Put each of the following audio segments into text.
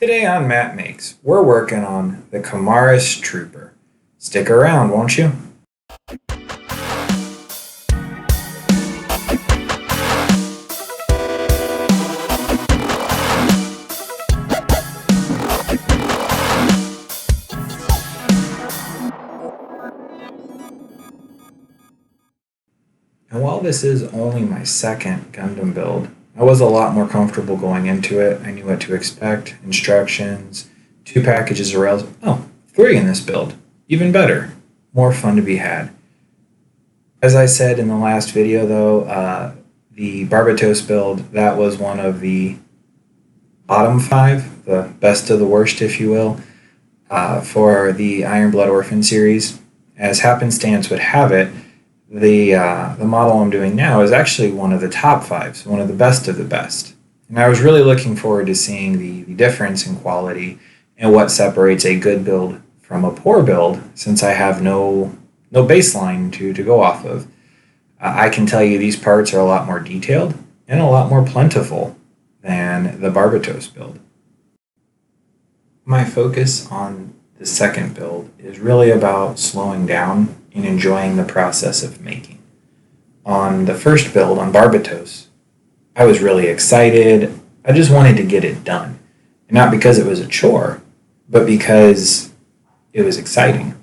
Today on Matt Makes, we're working on the Kimaris Trooper. Stick around, won't you? And while this is only my second Gundam build, I was a lot more comfortable going into it. I knew what to expect, instructions, 2 packages of rails. Oh, 3 in this build. Even better. More fun to be had. As I said in the last video though, the Barbatos build, that was one of the bottom 5, the best of the worst if you will, for the Iron Blood Orphan series. As happenstance would have it, the model I'm doing now is actually one of the top 5s, one of the best of the best. And I was really looking forward to seeing the difference in quality and what separates a good build from a poor build, since I have no baseline to go off of. I can tell you these parts are a lot more detailed and a lot more plentiful than the Barbatos build. My focus on the second build is really about slowing down and enjoying the process of making. On the first build, on Barbatos, I was really excited. I just wanted to get it done. And not because it was a chore, but because it was exciting.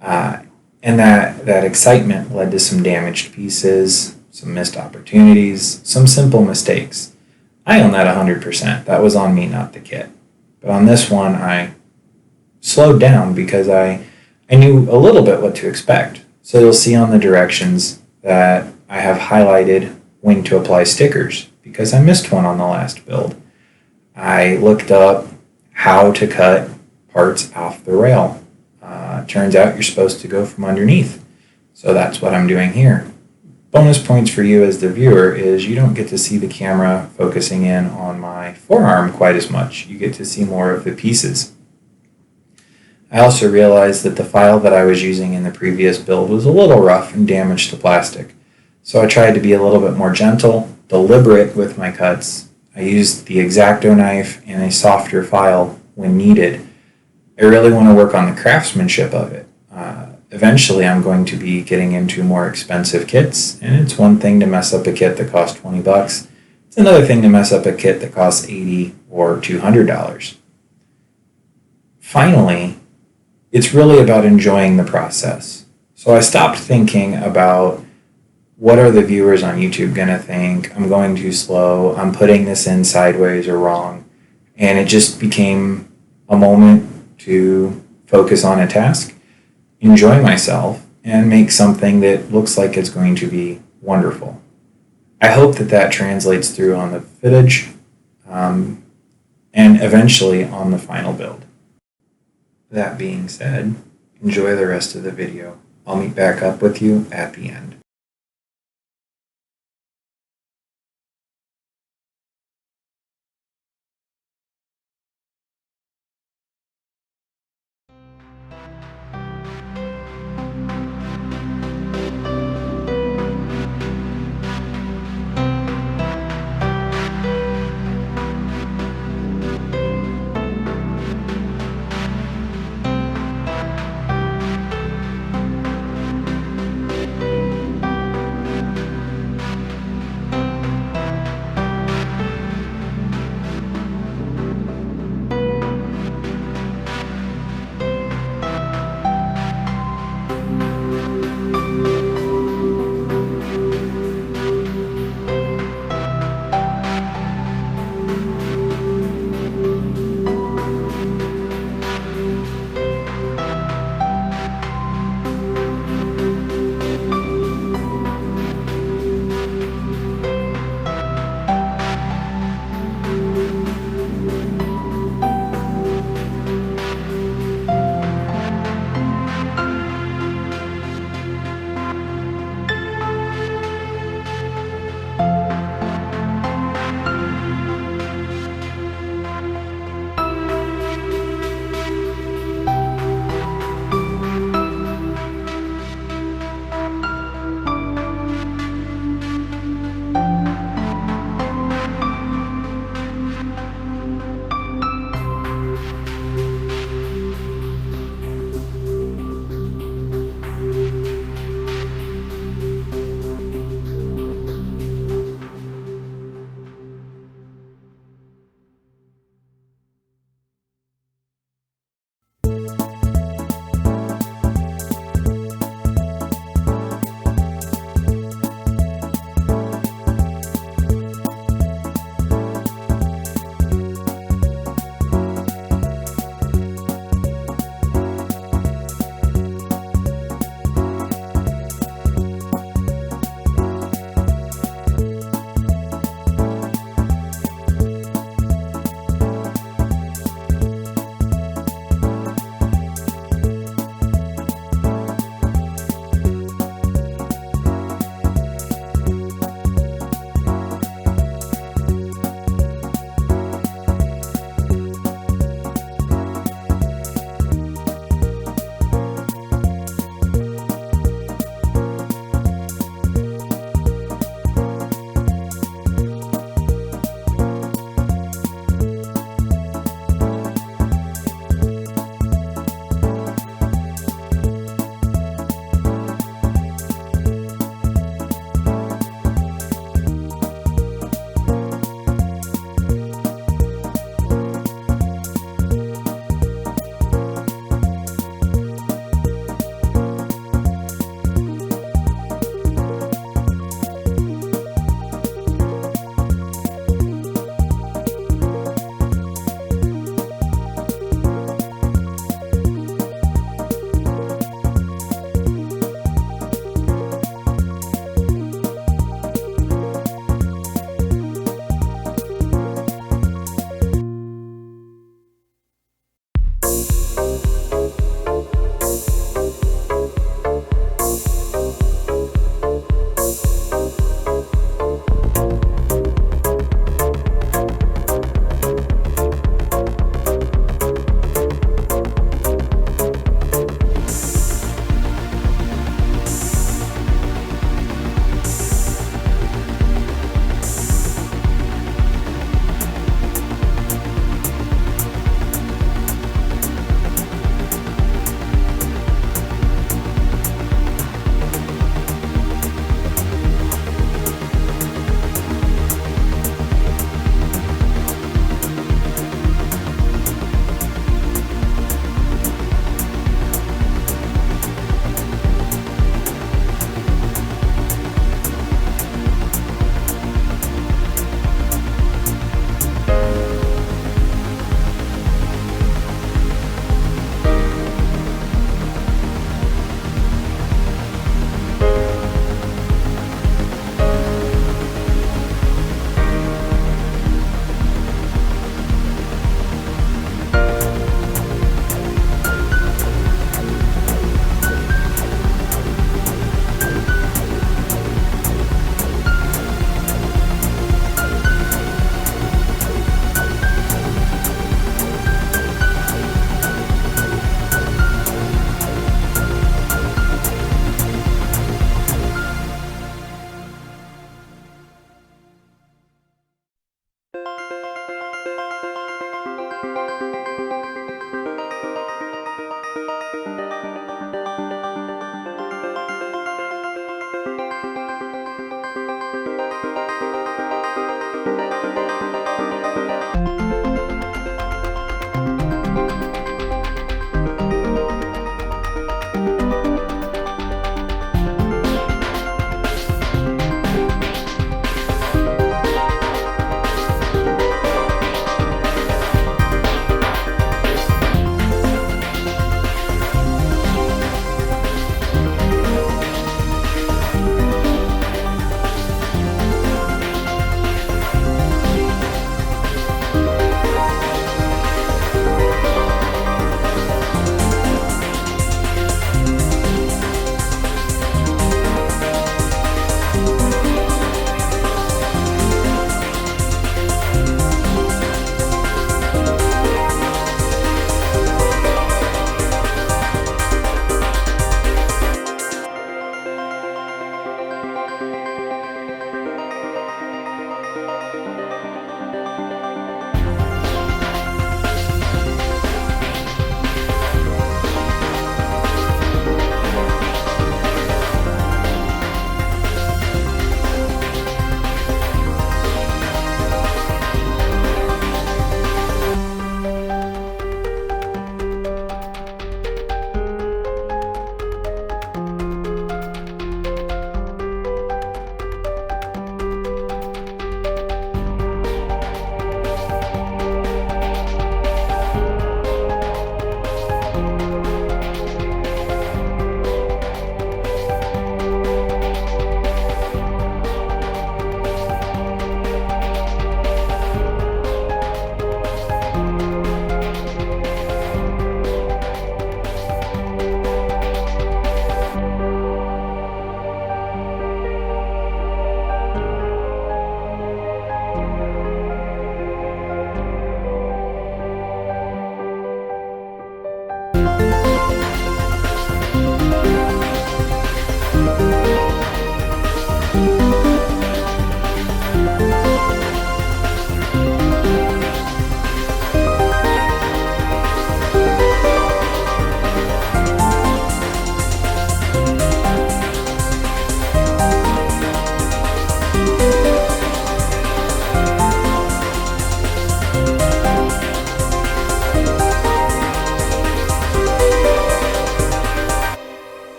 And that excitement led to some damaged pieces, some missed opportunities, some simple mistakes. I own that 100%. That was on me, not the kit. But on this one, I slowed down because I knew a little bit what to expect. So you'll see on the directions that I have highlighted when to apply stickers because I missed one on the last build. I looked up how to cut parts off the rail. Turns out you're supposed to go from underneath. So that's what I'm doing here. Bonus points for you as the viewer is you don't get to see the camera focusing in on my forearm quite as much. You get to see more of the pieces. I also realized that the file that I was using in the previous build was a little rough and damaged the plastic. So I tried to be a little bit more gentle, deliberate with my cuts. I used the X-Acto knife and a softer file when needed. I really want to work on the craftsmanship of it. Eventually I'm going to be getting into more expensive kits, and it's one thing to mess up a kit that costs $20. It's another thing to mess up a kit that costs $80 or $200. Finally, it's really about enjoying the process. So I stopped thinking about what are the viewers on YouTube going to think, I'm going too slow, I'm putting this in sideways or wrong, and it just became a moment to focus on a task, enjoy myself, and make something that looks like it's going to be wonderful. I hope that translates through on the footage and eventually on the final build. That being said, enjoy the rest of the video. I'll meet back up with you at the end.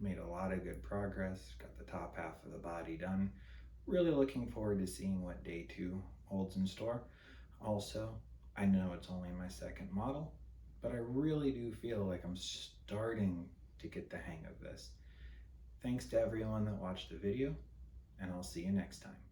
made a lot of good progress, got the top half of the body done. Really looking forward to seeing what day 2 holds in store. Also, I know it's only my second model, but I really do feel like I'm starting to get the hang of this. Thanks to everyone that watched the video, and I'll see you next time.